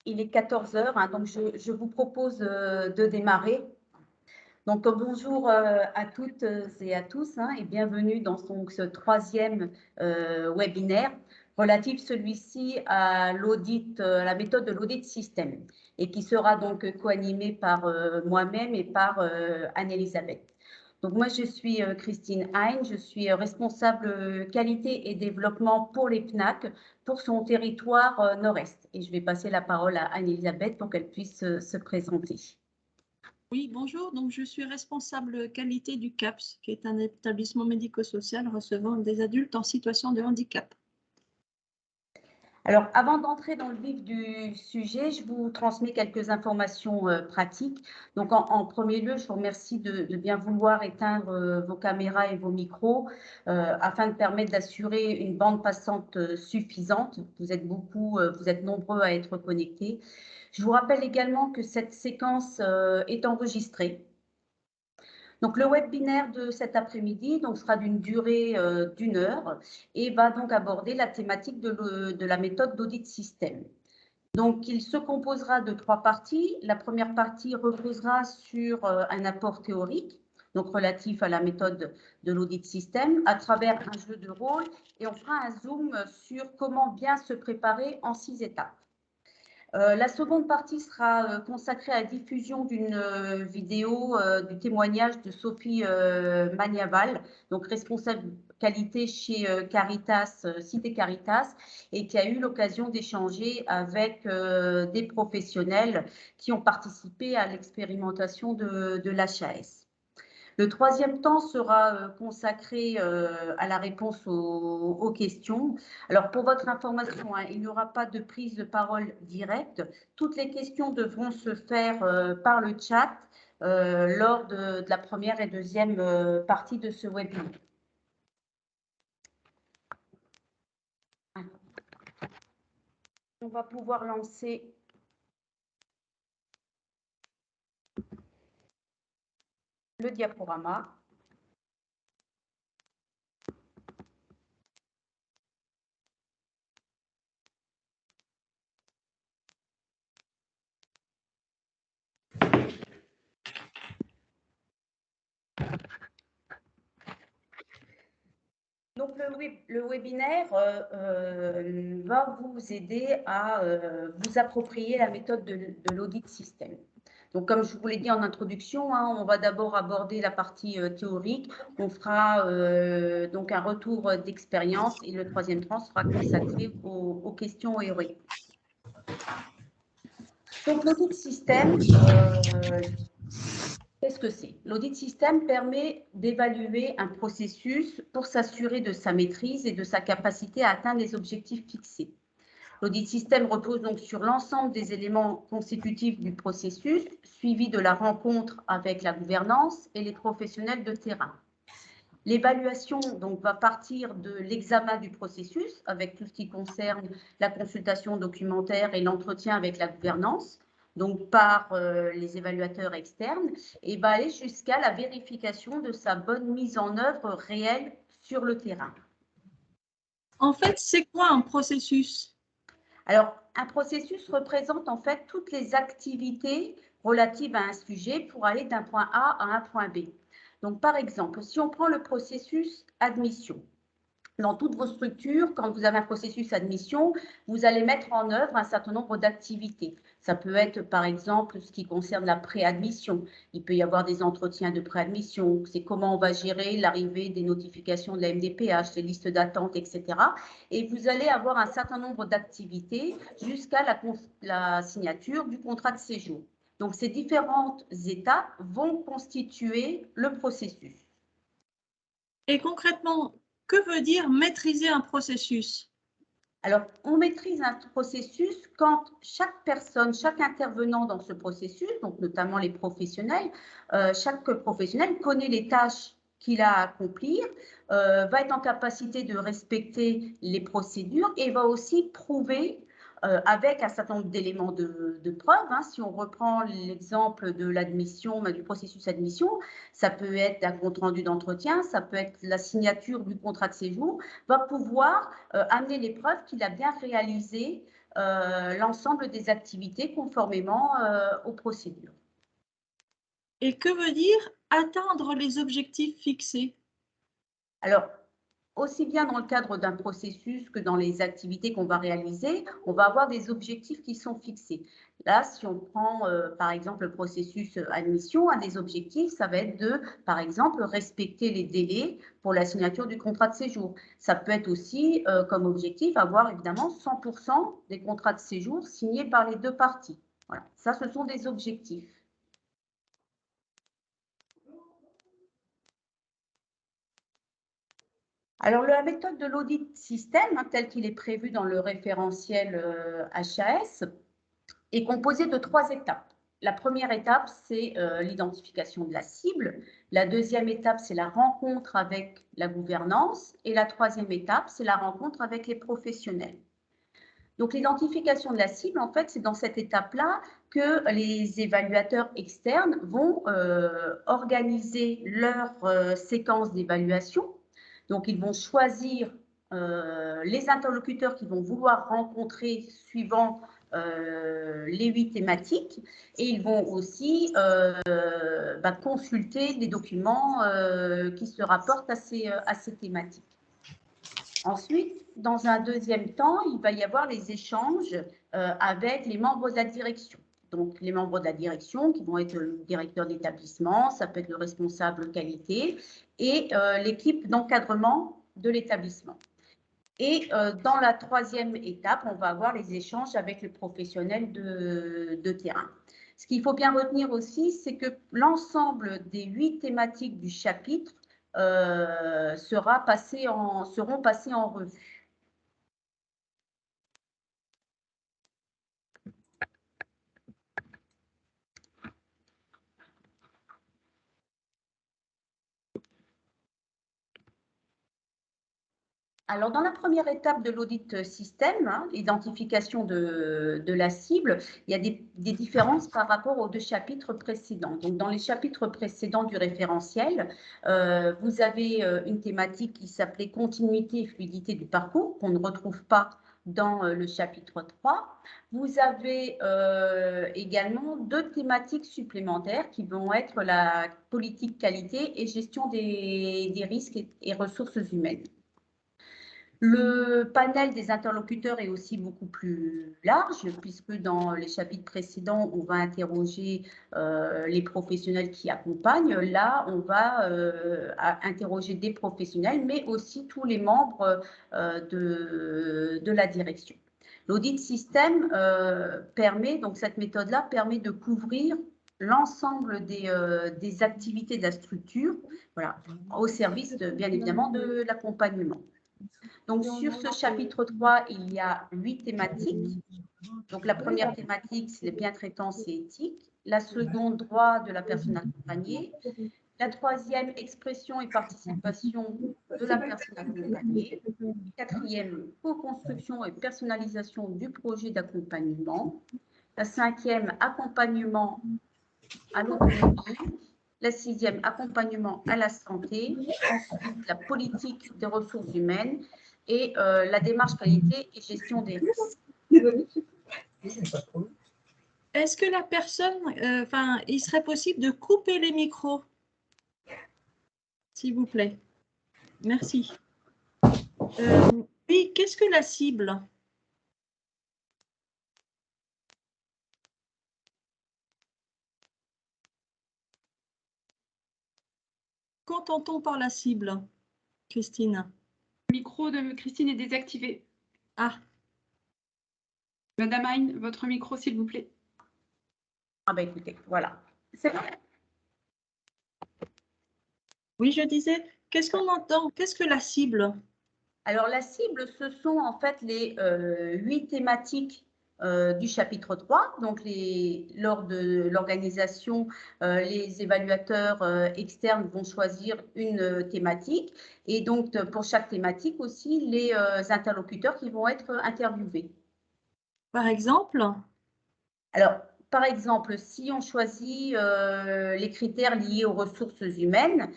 Il est 14 heures, hein, donc je vous propose de démarrer. Donc, bonjour à toutes et à tous, hein, et bienvenue dans ce troisième webinaire relatif celui-ci à l'audit, la méthode de l'audit système, et qui sera donc co-animé par moi-même et par Anne-Elisabeth. Donc moi, je suis Christine Hein, je suis responsable qualité et développement pour les PNAC pour son territoire nord-est. Et je vais passer la parole à Anne-Elisabeth pour qu'elle puisse se présenter. Oui, bonjour. Donc, je suis responsable qualité du CAPS, qui est un établissement médico-social recevant des adultes en situation de handicap. Alors, avant d'entrer dans le vif du sujet, je vous transmets quelques informations pratiques. Donc, en premier lieu, je vous remercie de bien vouloir éteindre vos caméras et vos micros afin de permettre d'assurer une bande passante suffisante. Vous êtes beaucoup, vous êtes nombreux à être connectés. Je vous rappelle également que cette séquence est enregistrée. Donc, le webinaire de cet après-midi sera d'une durée d'1 heure et va donc aborder la thématique de la méthode d'audit système. Donc, il se composera de 3 parties. La première partie reposera sur un apport théorique, donc relatif à la méthode de l'audit système, à travers un jeu de rôle, et on fera un zoom sur comment bien se préparer en 6 étapes. La seconde partie sera consacrée à la diffusion d'une vidéo du témoignage de Sophie Magnaval, donc responsable qualité chez Caritas, Cité Caritas, et qui a eu l'occasion d'échanger avec des professionnels qui ont participé à l'expérimentation de l'HAS. Le troisième temps sera consacré à la réponse aux questions. Alors, pour votre information, hein, il n'y aura pas de prise de parole directe. Toutes les questions devront se faire par le chat lors de la première et deuxième partie de ce webinaire. On va pouvoir lancer le diaporama. Donc, le webinaire va vous aider à vous approprier la méthode de l'audit système. Donc, comme je vous l'ai dit en introduction, hein, on va d'abord aborder la partie théorique. On fera donc un retour d'expérience et le troisième temps sera consacré aux questions et aux réponses. Donc, l'audit système, qu'est-ce que c'est? L'audit système permet d'évaluer un processus pour s'assurer de sa maîtrise et de sa capacité à atteindre les objectifs fixés. L'audit système repose donc sur l'ensemble des éléments constitutifs du processus, suivi de la rencontre avec la gouvernance et les professionnels de terrain. L'évaluation va partir de l'examen du processus avec tout ce qui concerne la consultation documentaire et l'entretien avec la gouvernance, donc par les évaluateurs externes, et va aller jusqu'à la vérification de sa bonne mise en œuvre réelle sur le terrain. En fait, c'est quoi un processus? Alors, un processus représente en fait toutes les activités relatives à un sujet pour aller d'un point A à un point B. Donc, par exemple, si on prend le processus admission, dans toutes vos structures, quand vous avez un processus admission, vous allez mettre en œuvre un certain nombre d'activités. Ça peut être, par exemple, ce qui concerne la préadmission. Il peut y avoir des entretiens de préadmission. C'est comment on va gérer l'arrivée des notifications de la MDPH, les listes d'attente, etc. Et vous allez avoir un certain nombre d'activités jusqu'à la signature du contrat de séjour. Donc, ces différentes étapes vont constituer le processus. Et concrètement, que veut dire maîtriser un processus? Alors, on maîtrise un processus quand chaque personne, chaque intervenant dans ce processus, donc notamment les professionnels, chaque professionnel connaît les tâches qu'il a à accomplir, va être en capacité de respecter les procédures et va aussi prouver avec un certain nombre d'éléments de preuve. Hein. Si on reprend l'exemple de l'admission, du processus admission, ça peut être un compte rendu d'entretien, ça peut être la signature du contrat de séjour, va pouvoir amener les preuves qu'il a bien réalisé l'ensemble des activités conformément aux procédures. Et que veut dire atteindre les objectifs fixés? Alors, aussi bien dans le cadre d'un processus que dans les activités qu'on va réaliser, on va avoir des objectifs qui sont fixés. Là, si on prend par exemple le processus admission, un des objectifs, ça va être de, par exemple, respecter les délais pour la signature du contrat de séjour. Ça peut être aussi comme objectif avoir évidemment 100% des contrats de séjour signés par les deux parties. Voilà, ça, ce sont des objectifs. Alors, la méthode de l'audit système, tel qu'il est prévu dans le référentiel HAS, est composée de 3 étapes. La première étape, c'est l'identification de la cible. La deuxième étape, c'est la rencontre avec la gouvernance. Et la troisième étape, c'est la rencontre avec les professionnels. Donc, l'identification de la cible, en fait, c'est dans cette étape-là que les évaluateurs externes vont organiser leur séquence d'évaluation. Donc, ils vont choisir les interlocuteurs qu'ils vont vouloir rencontrer suivant les 8 thématiques et ils vont aussi consulter les documents qui se rapportent à ces thématiques. Ensuite, dans un deuxième temps, il va y avoir les échanges avec les membres de la direction. Donc, les membres de la direction qui vont être le directeur d'établissement, ça peut être le responsable qualité et l'équipe d'encadrement de l'établissement. Et dans la troisième étape, on va avoir les échanges avec les professionnels de terrain. Ce qu'il faut bien retenir aussi, c'est que l'ensemble des 8 thématiques du chapitre seront passées en revue. Alors, dans la première étape de l'audit système, l'identification de la cible, il y a des différences par rapport aux 2 chapitres précédents. Donc, dans les chapitres précédents du référentiel, vous avez une thématique qui s'appelait continuité et fluidité du parcours, qu'on ne retrouve pas dans le chapitre 3. Vous avez également 2 thématiques supplémentaires qui vont être la politique qualité et gestion des risques et ressources humaines. Le panel des interlocuteurs est aussi beaucoup plus large, puisque dans les chapitres précédents, on va interroger les professionnels qui accompagnent. Là, on va interroger des professionnels, mais aussi tous les membres de la direction. L'audit système permet, donc cette méthode-là permet de couvrir l'ensemble des activités de la structure, voilà, au service, bien évidemment, de l'accompagnement. Donc, sur ce chapitre 3, il y a 8 thématiques. Donc, la première thématique, c'est les bientraitances et éthique. La seconde, droit de la personne accompagnée. La troisième, expression et participation de la personne accompagnée. Quatrième, co-construction et personnalisation du projet d'accompagnement. La cinquième, accompagnement à l'autonomie. La sixième, accompagnement à la santé. Ensuite, la politique des ressources humaines et la démarche qualité et gestion des risques. Est-ce que la personne, il serait possible de couper les micros, s'il vous plaît? Merci. Oui, qu'est-ce que la cible? Qu'entend-on par la cible, Christine? Le micro de Christine est désactivé. Ah. Madame Hein, votre micro, s'il vous plaît. Ah ben écoutez, voilà. C'est bon. Oui, je disais, qu'est-ce qu'on entend? Qu'est-ce que la cible? Alors, la cible, ce sont en fait les 8 thématiques du chapitre 3. Donc, lors de l'organisation, les évaluateurs externes vont choisir une thématique. Et donc, pour chaque thématique aussi, les interlocuteurs qui vont être interviewés. Par exemple? Alors, par exemple, si on choisit les critères liés aux ressources humaines,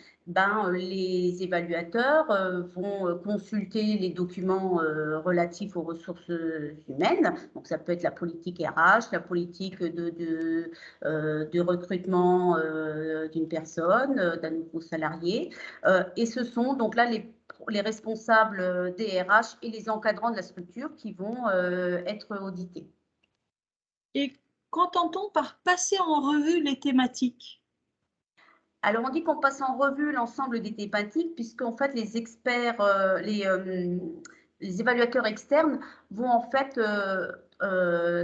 les évaluateurs vont consulter les documents relatifs aux ressources humaines. Donc, ça peut être la politique RH, la politique de recrutement d'une personne, d'un nouveau salarié. Et ce sont donc là les responsables des RH et les encadrants de la structure qui vont être audités. Et qu'entend-on par passer en revue les thématiques? Alors, on dit qu'on passe en revue l'ensemble des thématiques, puisqu'en fait, les experts, les évaluateurs externes vont en fait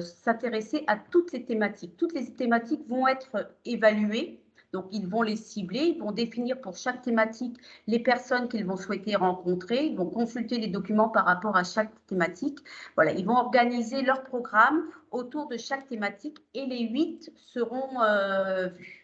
s'intéresser à toutes les thématiques. Toutes les thématiques vont être évaluées. Donc, ils vont les cibler, ils vont définir pour chaque thématique les personnes qu'ils vont souhaiter rencontrer, ils vont consulter les documents par rapport à chaque thématique. Voilà, ils vont organiser leur programme autour de chaque thématique et les 8 seront vus.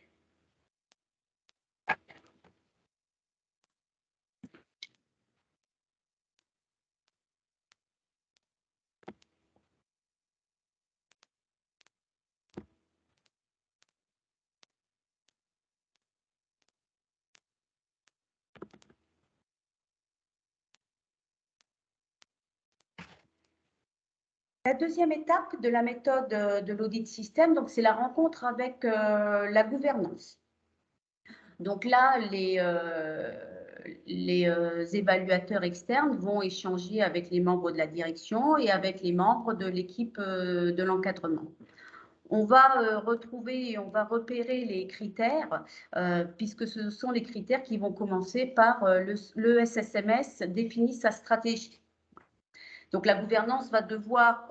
La deuxième étape de la méthode de l'audit système, donc c'est la rencontre avec la gouvernance. Donc là, les évaluateurs externes vont échanger avec les membres de la direction et avec les membres de l'équipe de l'encadrement. On va retrouver et on va repérer les critères, puisque ce sont les critères qui vont commencer par le SSMS définit sa stratégie. Donc, la gouvernance va devoir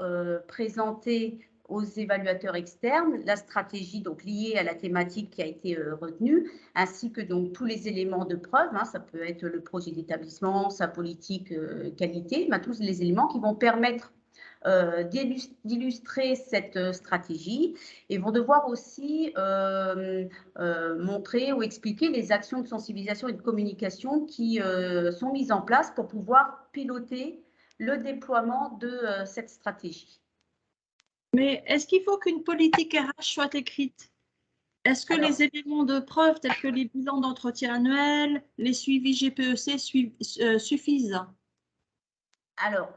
présenter aux évaluateurs externes la stratégie donc liée à la thématique qui a été retenue, ainsi que donc tous les éléments de preuve. Ça peut être le projet d'établissement, sa politique qualité, tous les éléments qui vont permettre d'illustrer cette stratégie et vont devoir aussi montrer ou expliquer les actions de sensibilisation et de communication qui sont mises en place pour pouvoir piloter le déploiement de cette stratégie. Mais est-ce qu'il faut qu'une politique RH soit écrite? Est-ce que les éléments de preuve tels que les bilans d'entretien annuels, les suivis GPEC suffisent? Alors,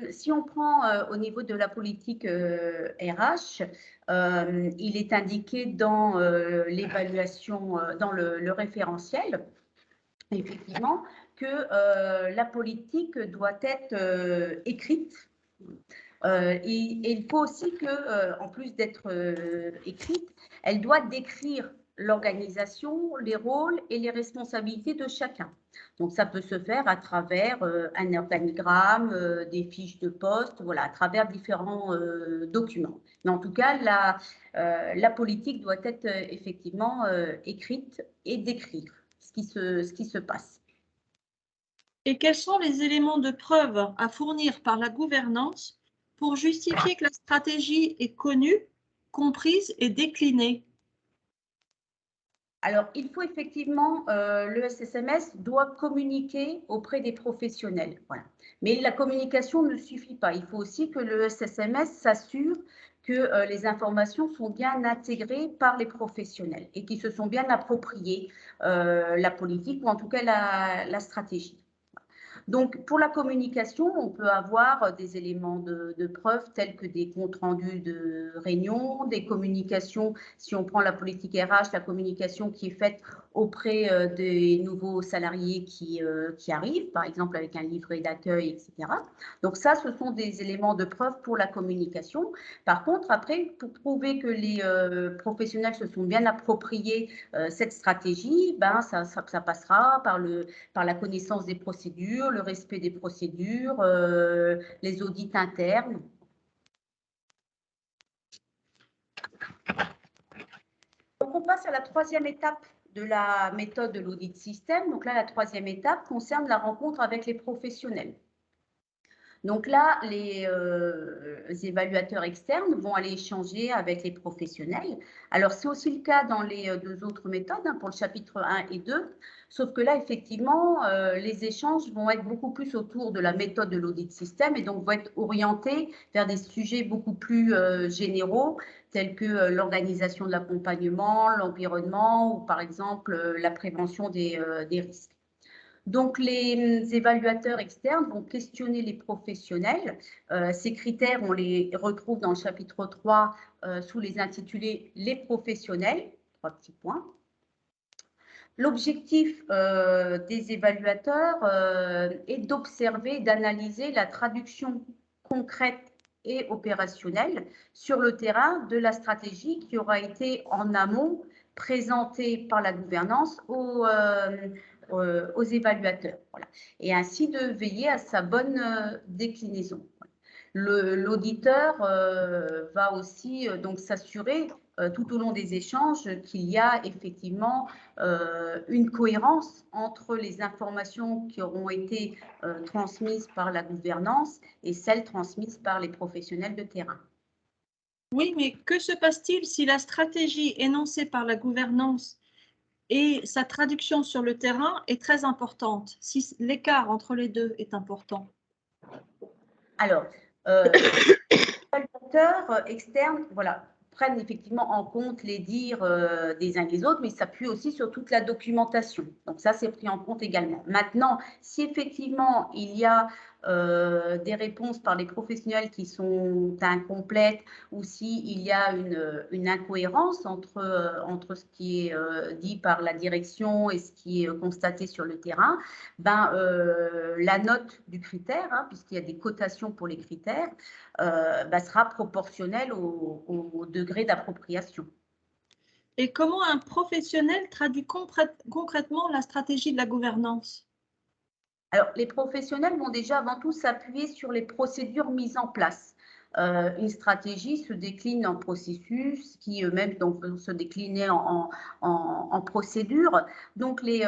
si on prend au niveau de la politique RH, il est indiqué dans l'évaluation, dans le référentiel, effectivement, que la politique doit être écrite. Et il faut aussi que, en plus d'être écrite, elle doit décrire l'organisation, les rôles et les responsabilités de chacun. Donc, ça peut se faire à travers un organigramme, des fiches de poste, voilà, à travers différents documents. Mais en tout cas, la politique doit être effectivement écrite et décrire ce qui se passe. Et quels sont les éléments de preuve à fournir par la gouvernance pour justifier que la stratégie est connue, comprise et déclinée? Alors, il faut effectivement, le SSMS doit communiquer auprès des professionnels. Voilà. Mais la communication ne suffit pas. Il faut aussi que le SSMS s'assure que les informations sont bien intégrées par les professionnels et qu'ils se sont bien appropriés la politique ou en tout cas la stratégie. Donc, pour la communication, on peut avoir des éléments de preuve tels que des comptes rendus de réunions, des communications, si on prend la politique RH, la communication qui est faite auprès des nouveaux salariés qui arrivent, par exemple avec un livret d'accueil, etc. Donc ça, ce sont des éléments de preuve pour la communication. Par contre, après, pour prouver que les professionnels se sont bien appropriés cette stratégie, ça passera par la connaissance des procédures, le respect des procédures, les audits internes. Donc, on passe à la troisième étape de la méthode de l'audit système. Donc là, la troisième étape concerne la rencontre avec les professionnels. Donc là, les évaluateurs externes vont aller échanger avec les professionnels. Alors, c'est aussi le cas dans les deux autres méthodes, hein, pour le chapitre 1 et 2, sauf que là, effectivement, les échanges vont être beaucoup plus autour de la méthode de l'audit système et donc vont être orientés vers des sujets beaucoup plus généraux, tels que l'organisation de l'accompagnement, l'environnement ou par exemple la prévention des risques. Donc, les évaluateurs externes vont questionner les professionnels. Ces critères, on les retrouve dans le chapitre 3 sous les intitulés « Les professionnels », 3 petits points. L'objectif des évaluateurs est d'observer, d'analyser la traduction concrète et opérationnelle sur le terrain de la stratégie qui aura été en amont présentée par la gouvernance aux évaluateurs. Voilà. Et ainsi de veiller à sa bonne déclinaison. L'auditeur va aussi donc s'assurer tout au long des échanges qu'il y a effectivement une cohérence entre les informations qui auront été transmises par la gouvernance et celles transmises par les professionnels de terrain. Oui, mais que se passe-t-il si la stratégie énoncée par la gouvernance et sa traduction sur le terrain est très importante, si l'écart entre les deux est important? Alors, les évaluateurs externes, voilà, prennent effectivement en compte les dires des uns et des autres, mais s'appuient aussi sur toute la documentation. Donc ça, c'est pris en compte également. Maintenant, si effectivement il y a des réponses par les professionnels qui sont incomplètes ou s'il y a une incohérence entre ce qui est dit par la direction et ce qui est constaté sur le terrain, ben, la note du critère, hein, puisqu'il y a des cotations pour les critères, sera proportionnelle au degré d'appropriation. Et comment un professionnel traduit concrètement la stratégie de la gouvernance? Alors, les professionnels vont déjà avant tout s'appuyer sur les procédures mises en place. Une stratégie se décline en processus qui eux-mêmes vont se décliner en procédures. Donc, les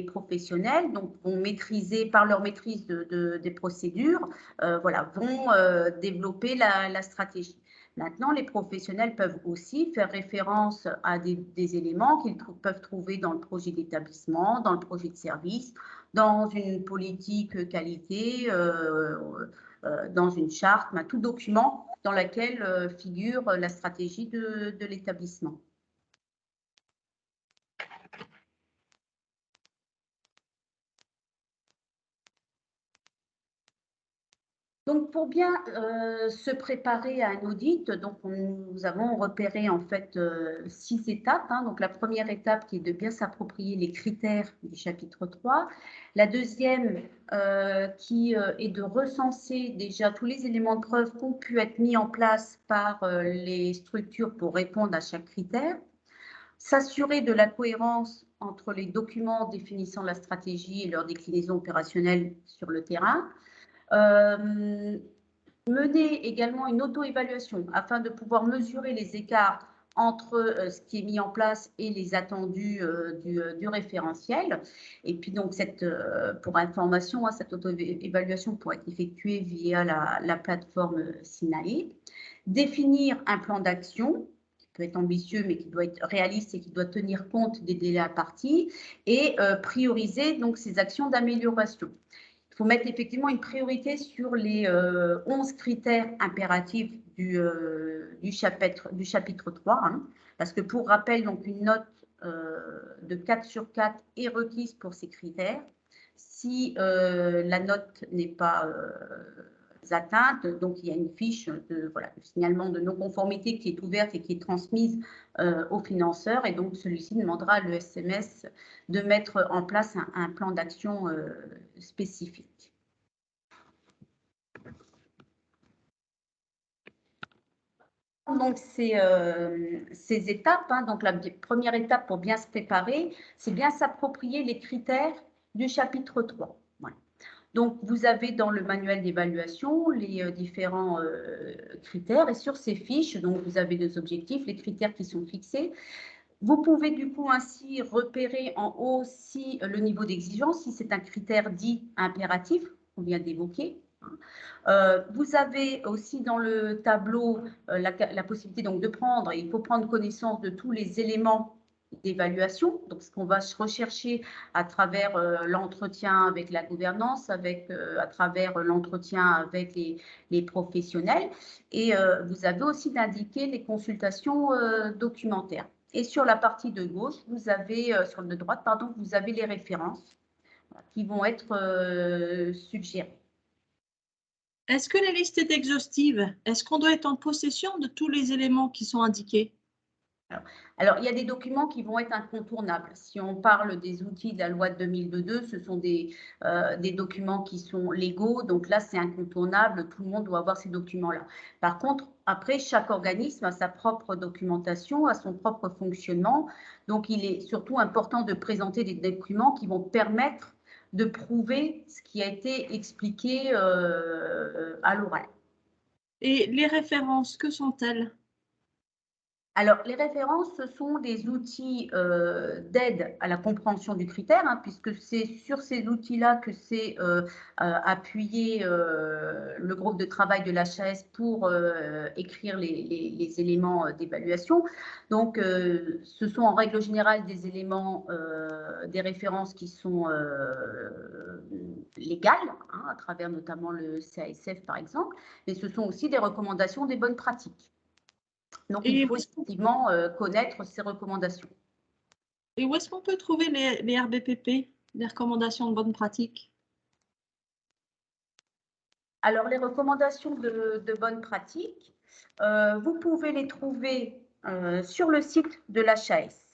professionnels donc, vont maîtriser, par leur maîtrise des procédures, voilà, vont développer la stratégie. Maintenant, les professionnels peuvent aussi faire référence à des éléments qu'ils peuvent trouver dans le projet d'établissement, dans le projet de service, dans une politique qualité, dans une charte, tout document dans lequel figure la stratégie de l'établissement. Donc, pour bien se préparer à un audit, donc nous avons repéré en fait 6 étapes. Hein. Donc, la première étape qui est de bien s'approprier les critères du chapitre 3. La deuxième qui est de recenser déjà tous les éléments de preuve qui ont pu être mis en place par les structures pour répondre à chaque critère. S'assurer de la cohérence entre les documents définissant la stratégie et leur déclinaison opérationnelle sur le terrain. Mener également une auto-évaluation afin de pouvoir mesurer les écarts entre ce qui est mis en place et les attendus du référentiel. Et puis donc, pour information, hein, cette auto-évaluation pourrait être effectuée via la plateforme Sinae. Définir un plan d'action qui peut être ambitieux mais qui doit être réaliste et qui doit tenir compte des délais impartis et prioriser donc ces actions d'amélioration. Il faut mettre effectivement une priorité sur les 11 critères impératifs du chapitre 3, hein, parce que pour rappel, donc une note de 4 sur 4 est requise pour ces critères. Si la note n'est pas atteinte, donc il y a une fiche de signalement de non-conformité qui est ouverte et qui est transmise au financeur, et donc celui-ci demandera à l'ESMS de mettre en place un plan d'action spécifique. Donc ces étapes, hein, donc la première étape pour bien se préparer, c'est bien s'approprier les critères du chapitre 3. Voilà. Donc, vous avez dans le manuel d'évaluation les différents critères, et sur ces fiches, donc vous avez deux objectifs, les critères qui sont fixés. Vous pouvez du coup ainsi repérer en haut si le niveau d'exigence, si c'est un critère dit impératif qu'on vient d'évoquer, Vous avez aussi dans le tableau la possibilité donc de prendre, il faut prendre connaissance de tous les éléments d'évaluation, donc ce qu'on va rechercher à travers l'entretien avec la gouvernance, à travers l'entretien avec les professionnels, et vous avez aussi d'indiquer les consultations documentaires. Et sur la partie de gauche, vous avez, sur de droite, pardon, vous avez les références qui vont être suggérées. Est-ce que la liste est exhaustive? Est-ce qu'on doit être en possession de tous les éléments qui sont indiqués? Alors, il y a des documents qui vont être incontournables. Si on parle des outils de la loi de 2002, ce sont des documents qui sont légaux. Donc là, c'est incontournable. Tout le monde doit avoir ces documents-là. Par contre, après, chaque organisme a sa propre documentation, a son propre fonctionnement. Donc, il est surtout important de présenter des documents qui vont permettre de prouver ce qui a été expliqué à l'oral. Et les références, que sont-elles? Alors, les références, ce sont des outils d'aide à la compréhension du critère, hein, puisque c'est sur ces outils-là que c'est appuyé le groupe de travail de l'HAS pour écrire les éléments d'évaluation. Donc, ce sont en règle générale des éléments, des références qui sont légales, hein, à travers notamment le CASF par exemple, mais ce sont aussi des recommandations des bonnes pratiques. Donc, il faut effectivement connaître ces recommandations. Et où est-ce qu'on peut trouver les RBPP, les recommandations de bonne pratique? Alors, les recommandations de bonne pratique, vous pouvez les trouver sur le site de l'HAS.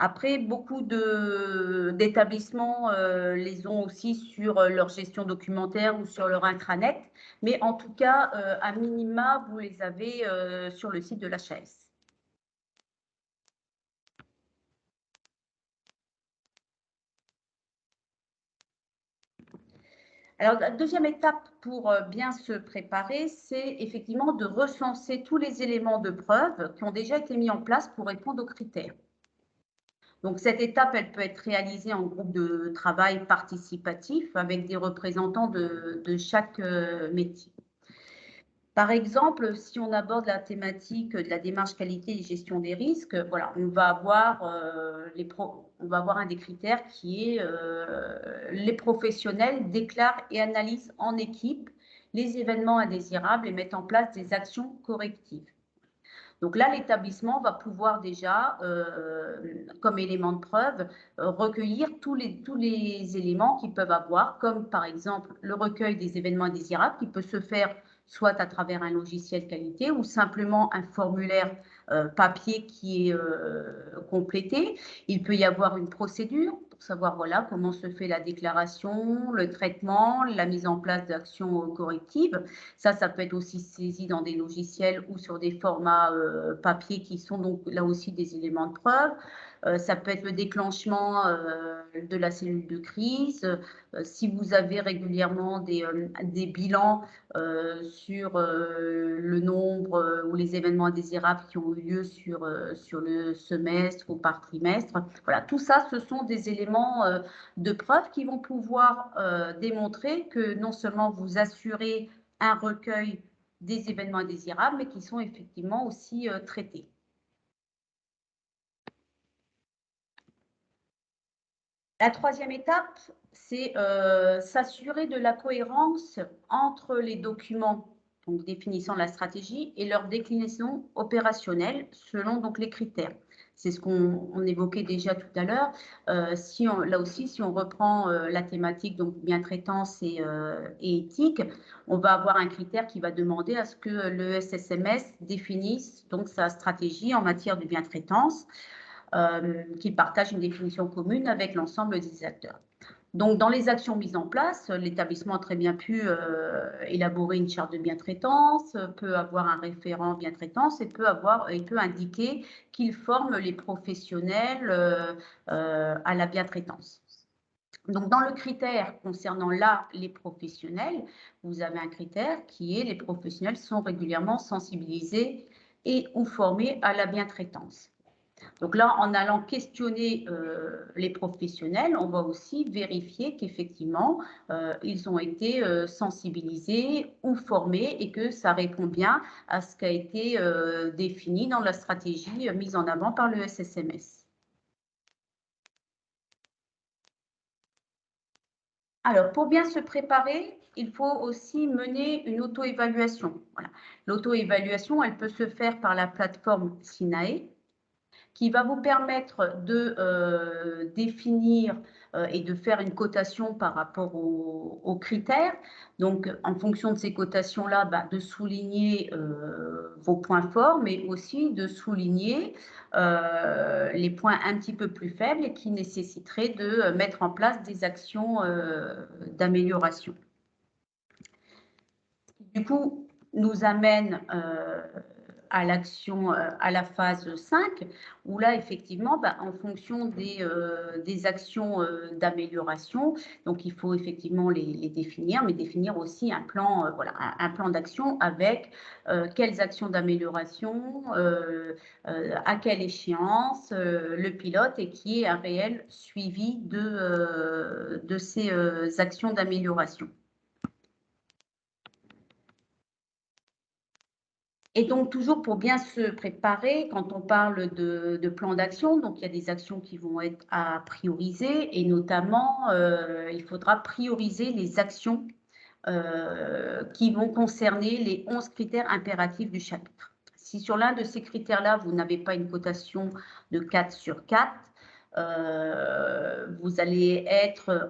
Après, beaucoup d'établissements les ont aussi sur leur gestion documentaire ou sur leur intranet, mais en tout cas, à minima, vous les avez sur le site de l'HAS. Alors, la deuxième étape pour bien se préparer, c'est effectivement de recenser tous les éléments de preuve qui ont déjà été mis en place pour répondre aux critères. Donc, cette étape, elle peut être réalisée en groupe de travail participatif avec des représentants de chaque métier. Par exemple, si on aborde la thématique de la démarche qualité et gestion des risques, voilà, on va avoir un des critères qui est les professionnels déclarent et analysent en équipe les événements indésirables et mettent en place des actions correctives. Donc là, l'établissement va pouvoir déjà, comme élément de preuve, recueillir tous les éléments qu'ils peuvent avoir, comme par exemple le recueil des événements indésirables qui peut se faire soit à travers un logiciel qualité ou simplement un formulaire papier qui est complété. Il peut y avoir une procédure pour savoir voilà, comment se fait la déclaration, le traitement, la mise en place d'actions correctives. Ça peut être aussi saisi dans des logiciels ou sur des formats papier qui sont donc là aussi des éléments de preuve. Ça peut être le déclenchement de la cellule de crise. Si vous avez régulièrement des bilans sur le nombre ou les événements indésirables qui ont eu lieu sur le semestre ou par trimestre. Voilà, tout ça, ce sont des éléments de preuve qui vont pouvoir démontrer que non seulement vous assurez un recueil des événements indésirables, mais qui sont effectivement aussi traités. La troisième étape, c'est s'assurer de la cohérence entre les documents donc définissant la stratégie et leur déclinaison opérationnelle selon donc les critères. C'est ce qu'on évoquait déjà tout à l'heure. Là aussi, si on reprend la thématique donc bien-traitance et éthique, on va avoir un critère qui va demander à ce que le SSMS définisse donc sa stratégie en matière de bien-traitance. Qui partagent une définition commune avec l'ensemble des acteurs. Donc, dans les actions mises en place, l'établissement a très bien pu élaborer une charte de bien-traitance, peut avoir un référent bien-traitance et peut indiquer qu'il forme les professionnels à la bien-traitance. Donc, dans le critère concernant là les professionnels, vous avez un critère qui est les professionnels sont régulièrement sensibilisés et ou formés à la bien-traitance. Donc là, en allant questionner les professionnels, on va aussi vérifier qu'effectivement, ils ont été sensibilisés ou formés et que ça répond bien à ce qui a été défini dans la stratégie mise en avant par le SSMS. Alors, pour bien se préparer, il faut aussi mener une auto-évaluation. Voilà. L'auto-évaluation, elle peut se faire par la plateforme SINAE, qui va vous permettre de définir et de faire une cotation par rapport aux critères. Donc, en fonction de ces cotations-là, de souligner vos points forts, mais aussi de souligner les points un petit peu plus faibles et qui nécessiteraient de mettre en place des actions d'amélioration. Du coup, nous amène à l'action, à la phase 5, où là, effectivement, en fonction des actions d'amélioration, donc il faut effectivement les définir, mais définir aussi un plan, voilà, un plan d'action avec quelles actions d'amélioration, à quelle échéance, le pilote, et qui est un réel suivi de ces actions d'amélioration. Et donc, toujours pour bien se préparer, quand on parle de plan d'action, donc il y a des actions qui vont être à prioriser, et notamment, il faudra prioriser les actions qui vont concerner les 11 critères impératifs du chapitre. Si sur l'un de ces critères-là, vous n'avez pas une cotation de 4 sur 4, vous allez être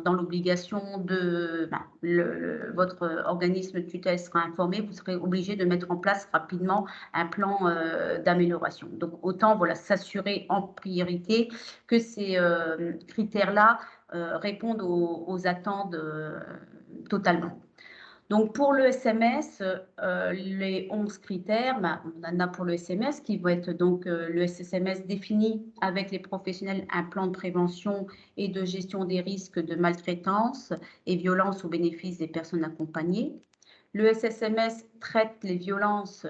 dans l'obligation de, votre organisme tutelle sera informé, vous serez obligé de mettre en place rapidement un plan d'amélioration. Donc autant voilà, s'assurer en priorité que ces critères-là répondent aux attentes totalement. Donc, pour le SMS, les 11 critères, on en a pour le SMS qui va être donc le SSMS définit avec les professionnels un plan de prévention et de gestion des risques de maltraitance et violence au bénéfice des personnes accompagnées. Le SSMS traite les violences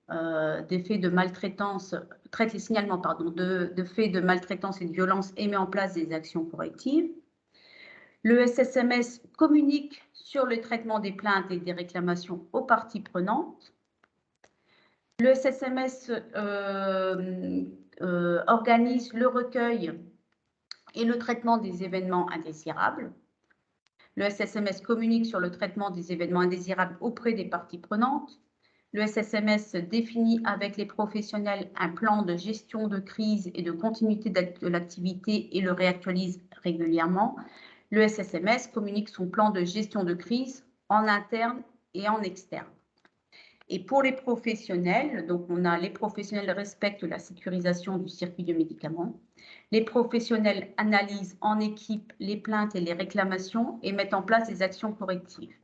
des faits de maltraitance, traite les signalements de faits de maltraitance et de violence et met en place des actions correctives. Le SSMS communique sur le traitement des plaintes et des réclamations aux parties prenantes. Le SSMS organise le recueil et le traitement des événements indésirables. Le SSMS communique sur le traitement des événements indésirables auprès des parties prenantes. Le SSMS définit avec les professionnels un plan de gestion de crise et de continuité de l'activité et le réactualise régulièrement. Le SSMS communique son plan de gestion de crise en interne et en externe. Et pour les professionnels, donc on a les professionnels respectent la sécurisation du circuit de médicaments. Les professionnels analysent en équipe les plaintes et les réclamations et mettent en place des actions correctives.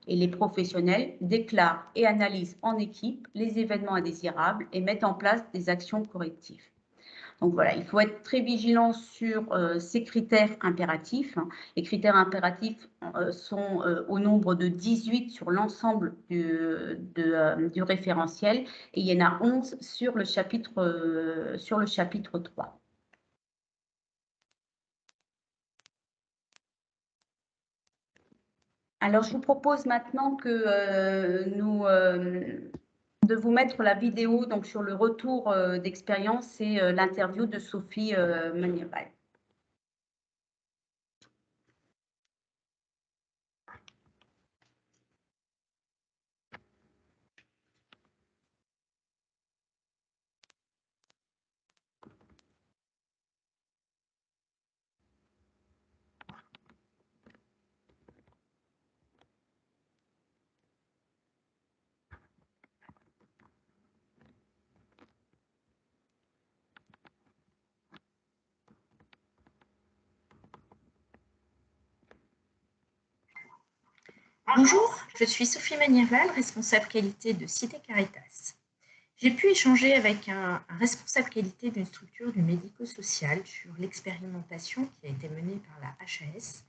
Et les professionnels déclarent et analysent en équipe les événements indésirables et mettent en place des actions correctives. Donc voilà, il faut être très vigilant sur ces critères impératifs. Les critères impératifs sont au nombre de 18 sur l'ensemble du référentiel et il y en a 11 sur le chapitre 3. Alors, je vous propose maintenant de vous mettre la vidéo donc, sur le retour d'expérience et l'interview de Sophie Manival. Bonjour, je suis Sophie Manival, responsable qualité de Cité Caritas. J'ai pu échanger avec un responsable qualité d'une structure du médico-social sur l'expérimentation qui a été menée par la HAS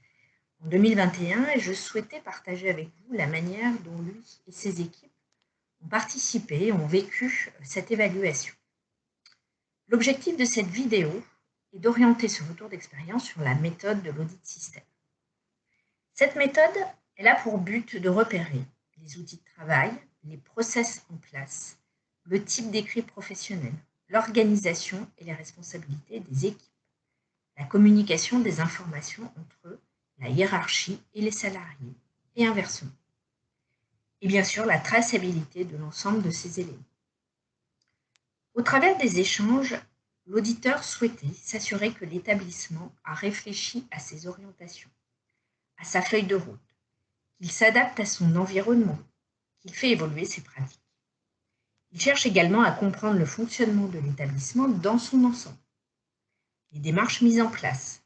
en 2021 et je souhaitais partager avec vous la manière dont lui et ses équipes ont participé, ont vécu cette évaluation. L'objectif de cette vidéo est d'orienter ce retour d'expérience sur la méthode de l'audit système. Cette méthode, elle a pour but de repérer les outils de travail, les process en place, le type d'écrit professionnel, l'organisation et les responsabilités des équipes, la communication des informations entre la hiérarchie et les salariés, et inversement. Et bien sûr, la traçabilité de l'ensemble de ces éléments. Au travers des échanges, l'auditeur souhaitait s'assurer que l'établissement a réfléchi à ses orientations, à sa feuille de route, qu'il s'adapte à son environnement, qu'il fait évoluer ses pratiques. Il cherche également à comprendre le fonctionnement de l'établissement dans son ensemble, les démarches mises en place.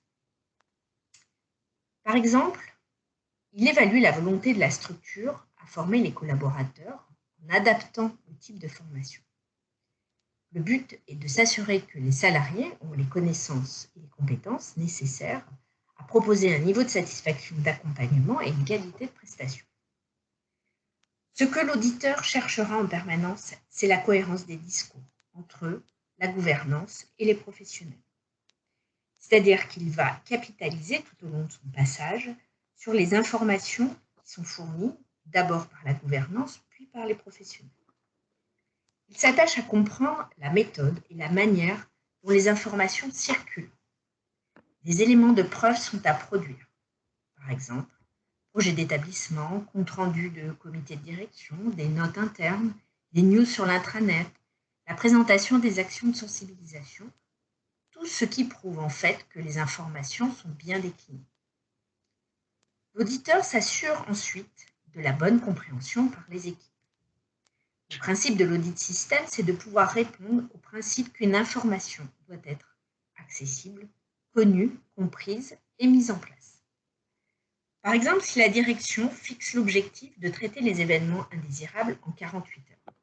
Par exemple, il évalue la volonté de la structure à former les collaborateurs en adaptant le type de formation. Le but est de s'assurer que les salariés ont les connaissances et les compétences nécessaires à proposer un niveau de satisfaction d'accompagnement et une qualité de prestation. Ce que l'auditeur cherchera en permanence, c'est la cohérence des discours entre eux, la gouvernance et les professionnels. C'est-à-dire qu'il va capitaliser tout au long de son passage sur les informations qui sont fournies d'abord par la gouvernance, puis par les professionnels. Il s'attache à comprendre la méthode et la manière dont les informations circulent. Des éléments de preuve sont à produire. Par exemple, projet d'établissement, compte-rendu de comité de direction, des notes internes, des news sur l'intranet, la présentation des actions de sensibilisation, tout ce qui prouve en fait que les informations sont bien déclinées. L'auditeur s'assure ensuite de la bonne compréhension par les équipes. Le principe de l'audit système, c'est de pouvoir répondre au principe qu'une information doit être accessible, connue, comprise et mise en place. Par exemple, si la direction fixe l'objectif de traiter les événements indésirables en 48 heures,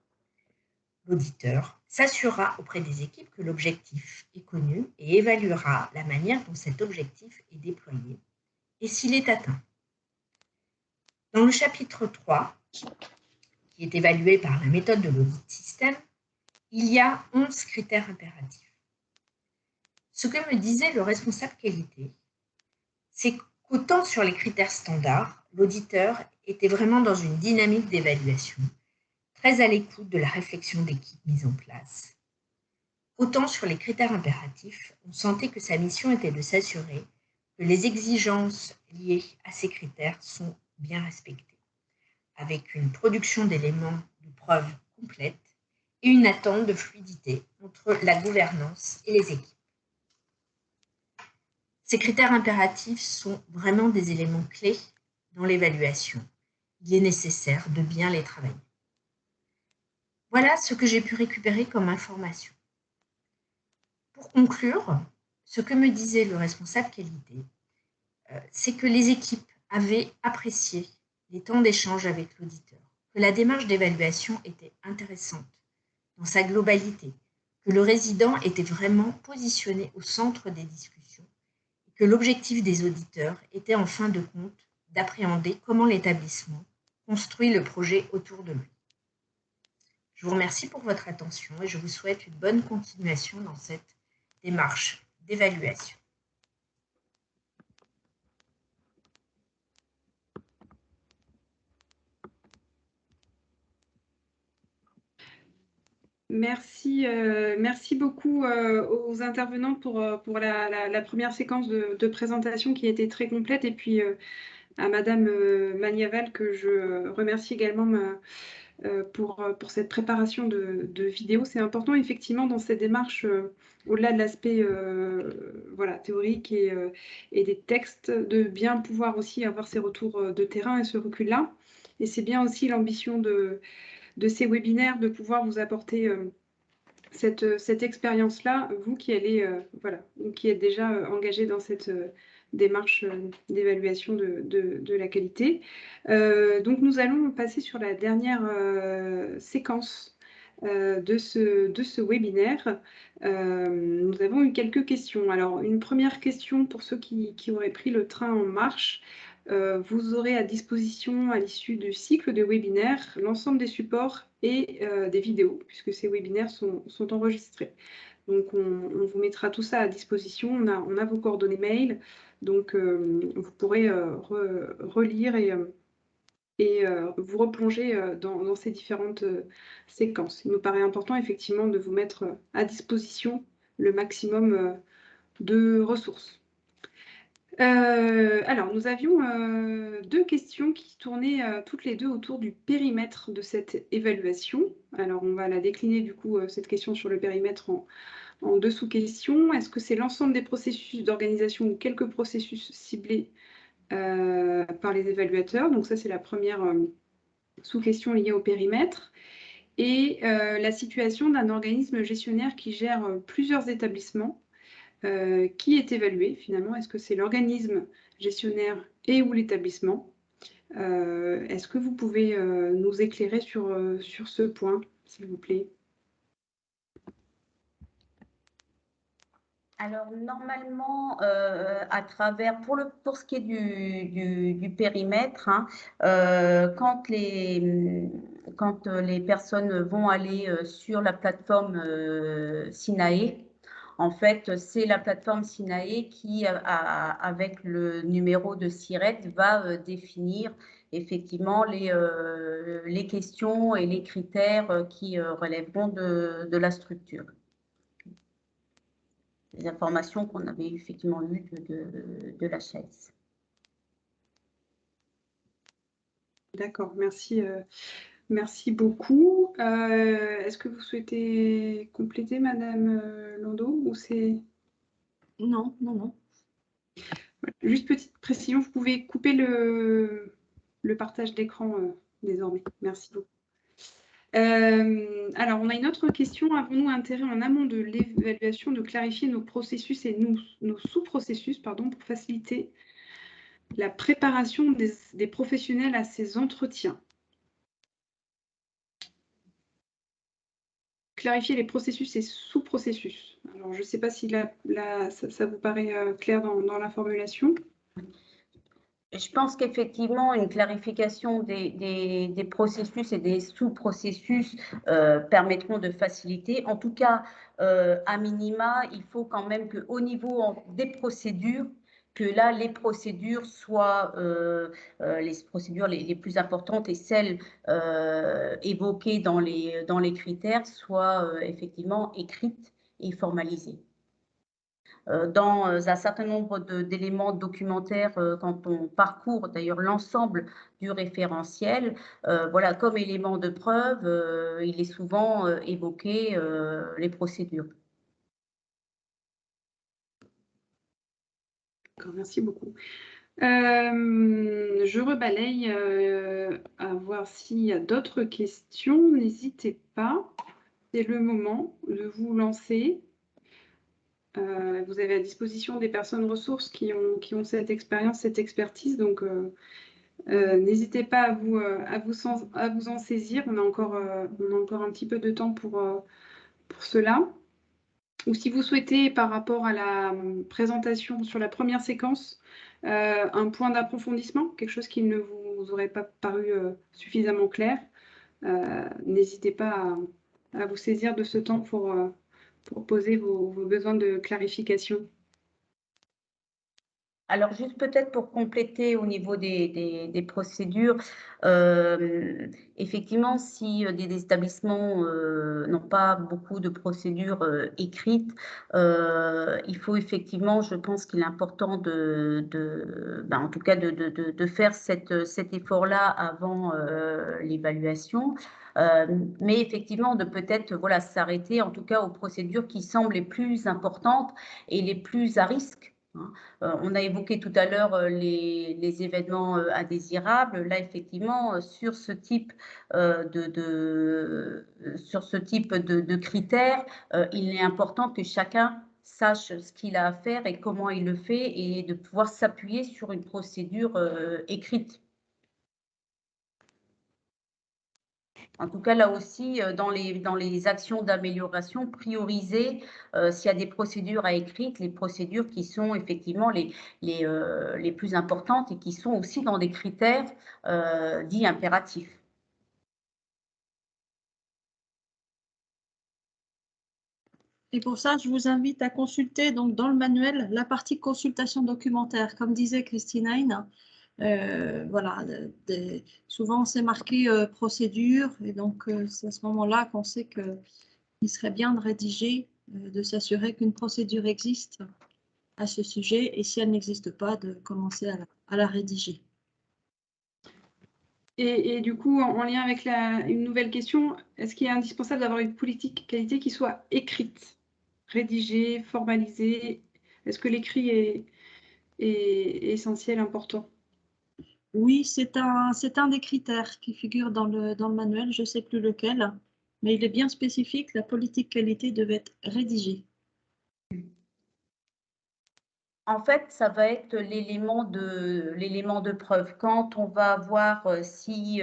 l'auditeur s'assurera auprès des équipes que l'objectif est connu et évaluera la manière dont cet objectif est déployé et s'il est atteint. Dans le chapitre 3, qui est évalué par la méthode de l'audit système, il y a 11 critères impératifs. Ce que me disait le responsable qualité, c'est qu'autant sur les critères standards, l'auditeur était vraiment dans une dynamique d'évaluation, très à l'écoute de la réflexion d'équipe mise en place. Autant sur les critères impératifs, on sentait que sa mission était de s'assurer que les exigences liées à ces critères sont bien respectées, avec une production d'éléments de preuve complète et une attente de fluidité entre la gouvernance et les équipes. Ces critères impératifs sont vraiment des éléments clés dans l'évaluation. Il est nécessaire de bien les travailler. Voilà ce que j'ai pu récupérer comme information. Pour conclure, ce que me disait le responsable qualité, c'est que les équipes avaient apprécié les temps d'échange avec l'auditeur, que la démarche d'évaluation était intéressante dans sa globalité, que le résident était vraiment positionné au centre des discussions et que l'objectif des auditeurs était en fin de compte d'appréhender comment l'établissement construit le projet autour de lui. Je vous remercie pour votre attention et je vous souhaite une bonne continuation dans cette démarche d'évaluation. Merci, merci beaucoup aux intervenants pour la première séquence de présentation qui était très complète, et puis à Madame Magnaval que je remercie également pour cette préparation de vidéo. C'est important effectivement dans cette démarche, au-delà de l'aspect voilà, théorique et des textes, de bien pouvoir aussi avoir ces retours de terrain et ce recul-là. Et c'est bien aussi l'ambition de ces webinaires, de pouvoir vous apporter cette expérience-là, vous qui allez, voilà, qui êtes déjà engagé dans cette démarche d'évaluation de la qualité. Donc nous allons passer sur la dernière séquence de ce webinaire. Nous avons eu quelques questions. Alors, une première question pour ceux qui auraient pris le train en marche. vous aurez à disposition, à l'issue du cycle de webinaire, l'ensemble des supports et des vidéos, puisque ces webinaires sont enregistrés. Donc, on vous mettra tout ça à disposition. On a vos coordonnées mail, donc vous pourrez relire et vous replonger dans ces différentes séquences. Il nous paraît important, effectivement, de vous mettre à disposition le maximum de ressources. Alors, nous avions deux questions qui tournaient toutes les deux autour du périmètre de cette évaluation. Alors, on va la décliner, du coup, cette question sur le périmètre en deux sous-questions. Est-ce que c'est l'ensemble des processus d'organisation ou quelques processus ciblés par les évaluateurs? Donc ça, c'est la première sous-question liée au périmètre. Et la situation d'un organisme gestionnaire qui gère plusieurs établissements, qui est évalué finalement? Est-ce que c'est l'organisme gestionnaire et ou l'établissement? Est-ce que vous pouvez nous éclairer sur ce point, s'il vous plaît? Alors, normalement, à travers, pour ce qui est du périmètre, hein, quand les personnes vont aller sur la plateforme Sinae, en fait, c'est la plateforme Sinae qui, avec le numéro de SIRET, va définir effectivement les questions et les critères qui relèveront de la structure. Les informations qu'on avait effectivement eues de la chaise. D'accord, merci. Merci beaucoup. Est-ce que vous souhaitez compléter, Madame Landau, ou c'est... Non, non, non. Juste petite précision, vous pouvez couper le partage d'écran désormais. Merci beaucoup. Alors, on a une autre question. Avons-nous intérêt en amont de l'évaluation de clarifier nos processus et nos sous-processus, pardon, pour faciliter la préparation des professionnels à ces entretiens? Clarifier les processus et sous-processus. Alors, je ne sais pas si ça vous paraît clair dans la formulation. Je pense qu'effectivement, une clarification des processus et des sous-processus permettront de faciliter. En tout cas, à minima, il faut quand même qu'au niveau des procédures, que là, les procédures soient les procédures les plus importantes et celles évoquées dans les critères soient effectivement écrites et formalisées. Dans un certain nombre d'éléments documentaires, quand on parcourt d'ailleurs l'ensemble du référentiel, voilà, comme élément de preuve, il est souvent évoqué les procédures. D'accord, merci beaucoup. Je rebalaye à voir s'il y a d'autres questions. N'hésitez pas, c'est le moment de vous lancer. Vous avez à disposition des personnes ressources qui ont cette expérience, cette expertise, donc n'hésitez pas à vous en saisir. On a encore un petit peu de temps pour cela. Ou si vous souhaitez, par rapport à la présentation sur la première séquence, un point d'approfondissement, quelque chose qui ne vous aurait pas paru suffisamment clair, n'hésitez pas à vous saisir de ce temps pour poser vos besoins de clarification. Alors, juste peut-être pour compléter au niveau des procédures, effectivement, si des établissements n'ont pas beaucoup de procédures écrites, il faut effectivement, je pense qu'il est important en tout cas de faire cet effort-là avant l'évaluation. Mais effectivement, de peut-être voilà, s'arrêter en tout cas aux procédures qui semblent les plus importantes et les plus à risque. On a évoqué tout à l'heure les événements indésirables. Là, effectivement, sur ce type de critères, il est important que chacun sache ce qu'il a à faire et comment il le fait et de pouvoir s'appuyer sur une procédure écrite. En tout cas, là aussi, dans les actions d'amélioration, prioriser, s'il y a des procédures à écrire, les procédures qui sont effectivement les plus importantes et qui sont aussi dans des critères dits impératifs. Et pour ça, je vous invite à consulter donc dans le manuel la partie consultation documentaire. Comme disait Christine Hein, voilà, souvent c'est marqué procédure, et donc c'est à ce moment-là qu'on sait qu'il serait bien de rédiger, de s'assurer qu'une procédure existe à ce sujet, et si elle n'existe pas, de commencer à la rédiger. Et du coup, en lien avec une nouvelle question, est-ce qu'il est indispensable d'avoir une politique qualité qui soit écrite, rédigée, formalisée? Est-ce que l'écrit est essentiel, important? Oui, c'est un des critères qui figure dans le manuel, je ne sais plus lequel, mais il est bien spécifique, la politique qualité devait être rédigée. En fait, ça va être l'élément de preuve. Quand on va voir si,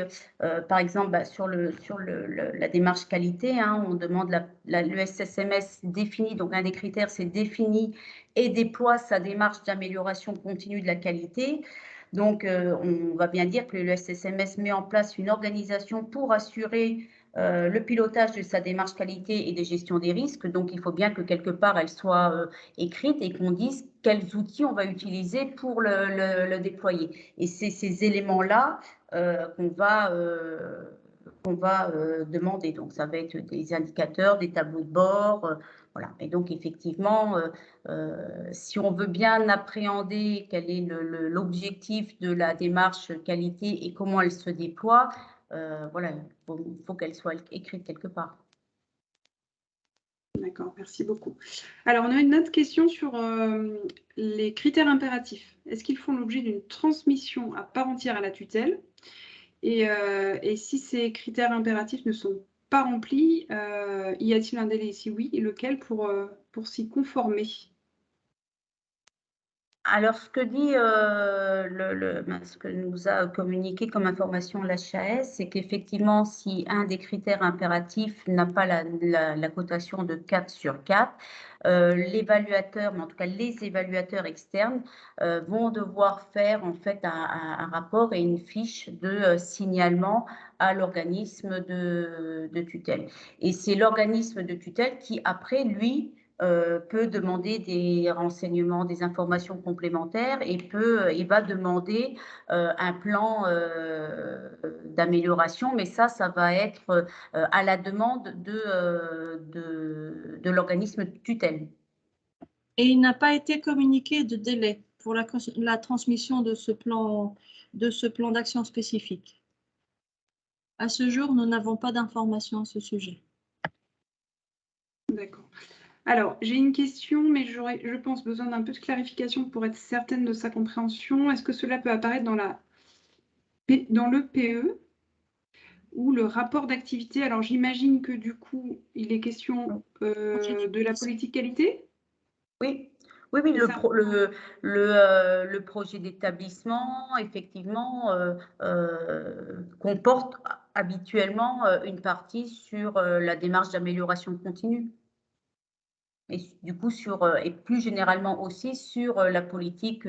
par exemple, sur la démarche qualité, hein, on demande le SSMS définit, donc un des critères, c'est définit et déploie sa démarche d'amélioration continue de la qualité. Donc, on va bien dire que le SSMS met en place une organisation pour assurer le pilotage de sa démarche qualité et de gestion des risques. Donc, il faut bien que quelque part, elle soit écrite et qu'on dise quels outils on va utiliser pour le déployer. Et c'est ces éléments-là qu'on va demander. Donc, ça va être des indicateurs, des tableaux de bord, voilà. Et donc, effectivement, si on veut bien appréhender quel est l'objectif de la démarche qualité et comment elle se déploie, voilà, il faut qu'elle soit écrite quelque part. D'accord, merci beaucoup. Alors, on a une autre question sur les critères impératifs. Est-ce qu'ils font l'objet d'une transmission à part entière à la tutelle? Et si ces critères impératifs ne sont pas remplis, y a-t-il un délai? Si oui, lequel pour s'y conformer? Alors, ce que dit ce que nous a communiqué comme information l'HAS, c'est qu'effectivement, si un des critères impératifs n'a pas la cotation de 4 sur 4, l'évaluateur, mais en tout cas les évaluateurs externes, vont devoir faire en fait un rapport et une fiche de signalement à l'organisme de tutelle. Et c'est l'organisme de tutelle qui, après, lui, peut demander des renseignements, des informations complémentaires et va demander un plan d'amélioration, mais ça va être à la demande de l'organisme de tutelle. Et il n'a pas été communiqué de délai pour la transmission de ce plan d'action spécifique. À ce jour, nous n'avons pas d'informations à ce sujet. D'accord. Alors, j'ai une question, mais j'aurais, je pense, besoin d'un peu de clarification pour être certaine de sa compréhension. Est-ce que cela peut apparaître dans le PE ou le rapport d'activité? Alors, j'imagine que du coup, il est question de la politique qualité? Oui, oui, oui, le projet d'établissement, effectivement, comporte habituellement une partie sur la démarche d'amélioration continue. Et du coup, et plus généralement aussi sur la politique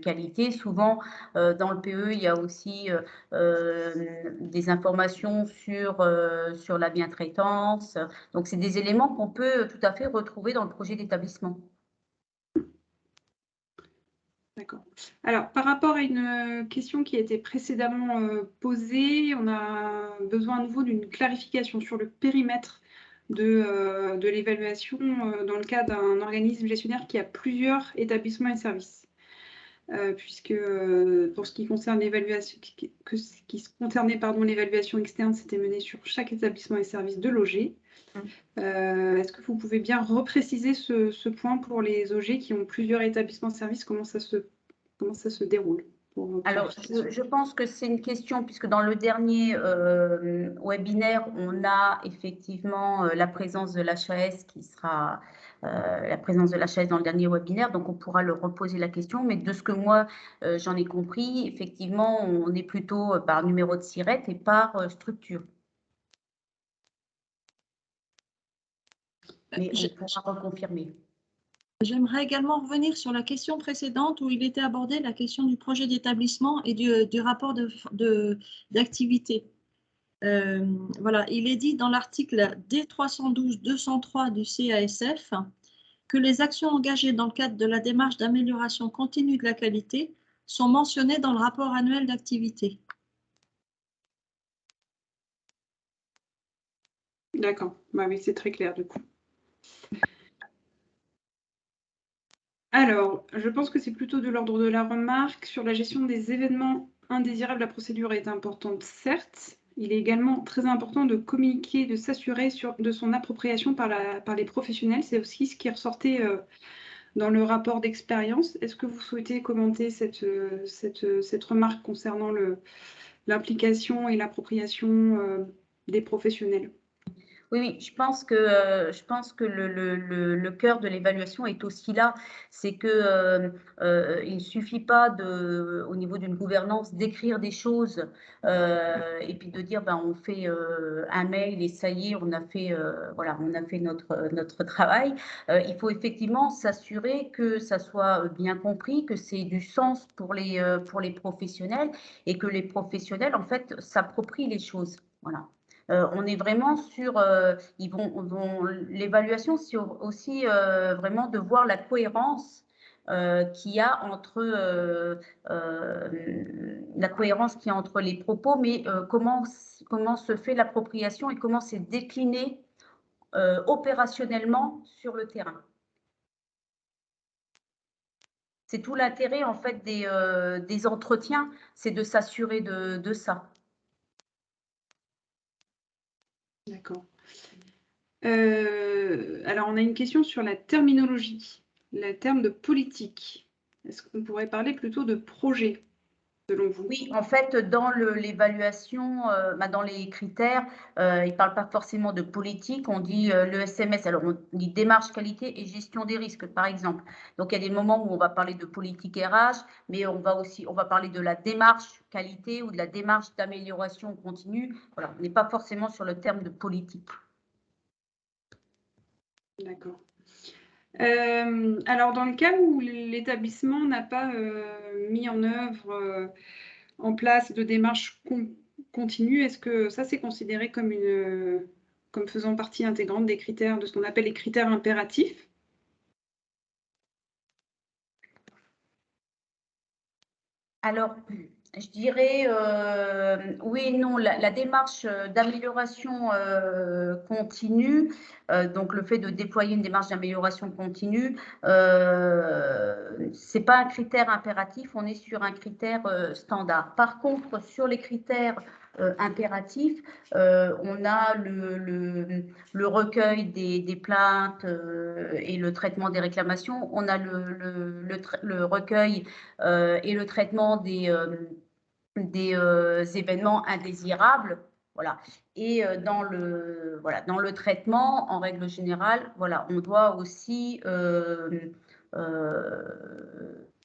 qualité. Souvent, dans le PE, il y a aussi des informations sur la bientraitance. Donc, c'est des éléments qu'on peut tout à fait retrouver dans le projet d'établissement. D'accord. Alors, par rapport à une question qui a été précédemment posée, on a besoin à nouveau d'une clarification sur le périmètre de l'évaluation dans le cas d'un organisme gestionnaire qui a plusieurs établissements et services. Puisque pour ce qui concerne l'évaluation, l'évaluation externe, c'était mené sur chaque établissement et service de l'OG. Est-ce que vous pouvez bien repréciser ce point pour les OG qui ont plusieurs établissements services, comment ça se déroule? Alors, je pense que c'est une question, puisque dans le dernier webinaire, on a effectivement la présence de l'HAS qui sera la présence de l'HAS dans le dernier webinaire, donc on pourra leur reposer la question. Mais de ce que moi, j'en ai compris, effectivement, on est plutôt par numéro de SIRET et par structure. mais on pourra reconfirmer. J'aimerais également revenir sur la question précédente où il était abordé la question du projet d'établissement et du rapport d'activité. Voilà, il est dit dans l'article D312-203 du CASF que les actions engagées dans le cadre de la démarche d'amélioration continue de la qualité sont mentionnées dans le rapport annuel d'activité. D'accord, bah oui, c'est très clair du coup. Alors, je pense que c'est plutôt de l'ordre de la remarque. Sur la gestion des événements indésirables, la procédure est importante, certes. Il est également très important de communiquer, de s'assurer de son appropriation par les professionnels. C'est aussi ce qui ressortait dans le rapport d'expérience. Est-ce que vous souhaitez commenter cette remarque concernant l'implication et l'appropriation des professionnels? Oui, je pense que le cœur de l'évaluation est aussi là. C'est que il ne suffit pas au niveau d'une gouvernance d'écrire des choses et puis de dire ben on fait un mail et ça y est, on a fait voilà, on a fait notre travail. Il faut effectivement s'assurer que ça soit bien compris, que c'est du sens pour les professionnels et que les professionnels en fait s'approprient les choses. Voilà. On est vraiment sur, l'évaluation, c'est aussi vraiment de voir la cohérence qu'il y a entre les propos, mais comment se fait l'appropriation et comment c'est décliné opérationnellement sur le terrain. C'est tout l'intérêt en fait des entretiens, c'est de s'assurer de ça. D'accord. Alors, on a une question sur la terminologie, le terme de politique. Est-ce qu'on pourrait parler plutôt de projet, selon vous? Oui, en fait, dans l'évaluation, dans les critères, ils ne parlent pas forcément de politique, on dit le SMS, alors on dit démarche qualité et gestion des risques, par exemple. Donc, il y a des moments où on va parler de politique RH, mais on va parler de la démarche qualité ou de la démarche d'amélioration continue. Voilà, on n'est pas forcément sur le terme de politique. D'accord. Alors, dans le cas où l'établissement n'a pas mis en œuvre, en place de démarche continue, est-ce que ça, c'est considéré comme faisant partie intégrante des critères, de ce qu'on appelle les critères impératifs? Alors, je dirais oui et non. La démarche d'amélioration continue, donc le fait de déployer une démarche d'amélioration continue, c'est pas un critère impératif, on est sur un critère standard. Par contre, sur les critères impératifs, on a le recueil des plaintes et le traitement des réclamations, on a le recueil et le traitement des événements indésirables. Voilà. Et dans le traitement, en règle générale, voilà, on doit aussi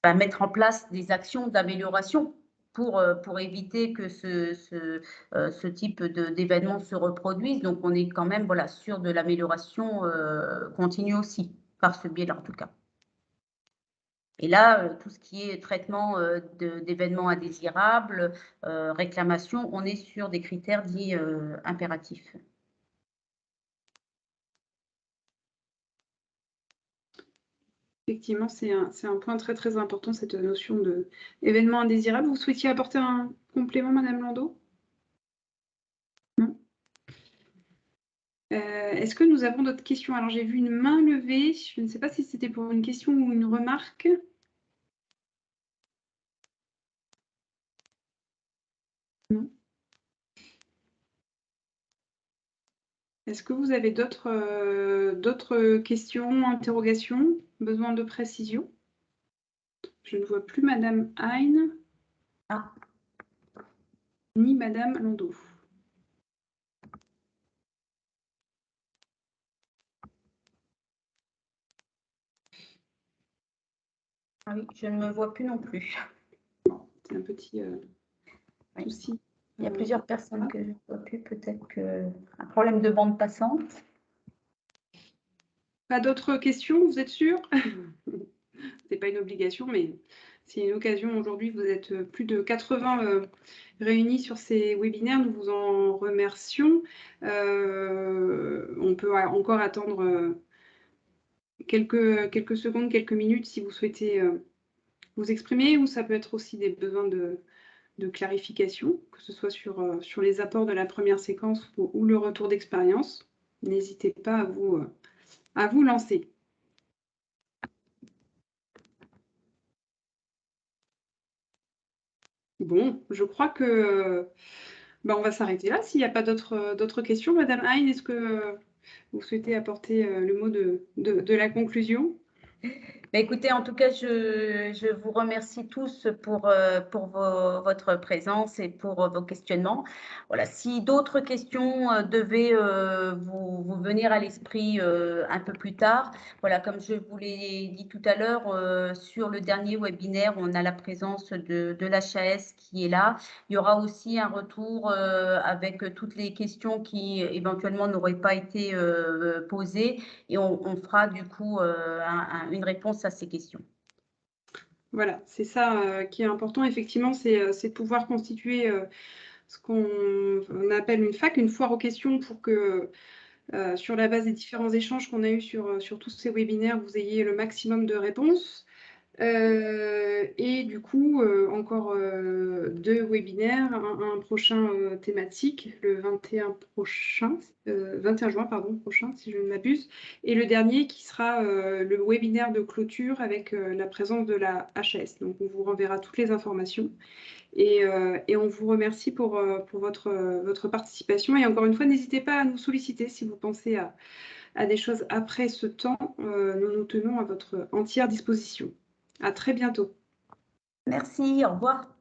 mettre en place des actions d'amélioration pour éviter que ce type d'événement se reproduise. Donc, on est quand même voilà, sur de l'amélioration continue aussi, par ce biais-là en tout cas. Et là, tout ce qui est traitement d'événements indésirables, réclamation, on est sur des critères dits impératifs. Effectivement, c'est un point très, très important, cette notion d'événement indésirable. Vous souhaitiez apporter un complément, Madame Landau? Non? Est-ce que nous avons d'autres questions? Alors, j'ai vu une main levée. Je ne sais pas si c'était pour une question ou une remarque. Non. Est-ce que vous avez d'autres questions, interrogations, besoin de précision? Je ne vois plus Madame Hein ni Madame Landau. Ah oui, je ne me vois plus non plus. Bon, c'est un petit souci. Il y a plusieurs personnes que je ne vois plus, peut-être qu'un problème de bande passante. Pas d'autres questions, vous êtes sûr? C'est pas une obligation, mais c'est une occasion. Aujourd'hui, vous êtes plus de 80 réunis sur ces webinaires. Nous vous en remercions. On peut encore attendre quelques secondes, quelques minutes si vous souhaitez vous exprimer, ou ça peut être aussi des besoins de clarification, que ce soit sur les apports de la première séquence ou le retour d'expérience. N'hésitez pas à vous lancer. Bon, je crois que on va s'arrêter là. S'il n'y a pas d'autres questions, Madame Hein, est-ce que vous souhaitez apporter le mot de la conclusion? Écoutez, en tout cas, je vous remercie tous pour votre présence et pour vos questionnements. Voilà, si d'autres questions devaient vous venir à l'esprit un peu plus tard, voilà, comme je vous l'ai dit tout à l'heure, sur le dernier webinaire, on a la présence de l'HAS qui est là. Il y aura aussi un retour avec toutes les questions qui éventuellement n'auraient pas été posées, et on fera du coup une réponse à ces questions. Voilà, c'est ça qui est important, effectivement, c'est de pouvoir constituer ce qu'on appelle une FAQ, une foire aux questions, pour que sur la base des différents échanges qu'on a eus sur tous ces webinaires, vous ayez le maximum de réponses. Et du coup, encore 2 webinaires, un prochain thématique, le 21 juin prochain, si je ne m'abuse, et le dernier qui sera le webinaire de clôture avec la présence de la HAS. Donc, on vous renverra toutes les informations. Et on vous remercie pour votre participation. Et encore une fois, n'hésitez pas à nous solliciter si vous pensez à des choses après ce temps. Nous nous tenons à votre entière disposition. À très bientôt. Merci, au revoir.